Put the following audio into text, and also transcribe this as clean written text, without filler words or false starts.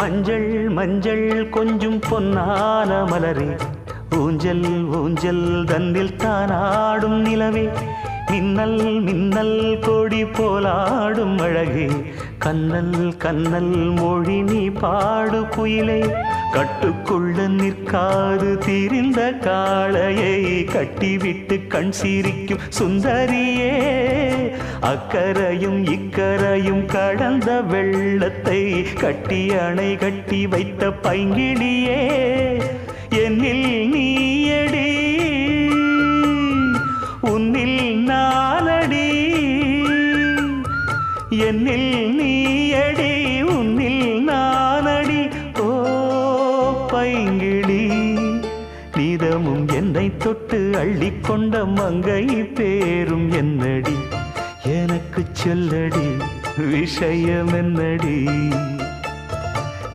மஞ்சள் மஞ்சள் கொஞ்சம் பொன்னான மலரே, ஊஞ்சல் ஊஞ்சல் தன்னில் தானாடும் நிலவே, மின்னல் மின்னல் கொடி போலாடும் அழகே, கண்ணல் கண்ணல் மொழி நீ பாடு குயிலே, கட்டுக்குள்ள நிற்காது திரிந்த காளையை கட்டிவிட்டு கண் சிரிக்கும் சுந்தரியே, அக்கரையும் இக்கரையும் கடந்த வெள்ளத்தை கட்டி அணை கட்டி வைத்த பைங்கிளியே, என்னில் நீயடி உன்னில் நானடி, என்னில் நீயடி உன்னில் நானடி. ஓ பைங்கிளி, நீதமும் என்னை தொட்டு அள்ளிக்கொண்ட மங்கை பேரும் என்னடி, எனக்கு சொல்லடி விஷயம் என்னடி.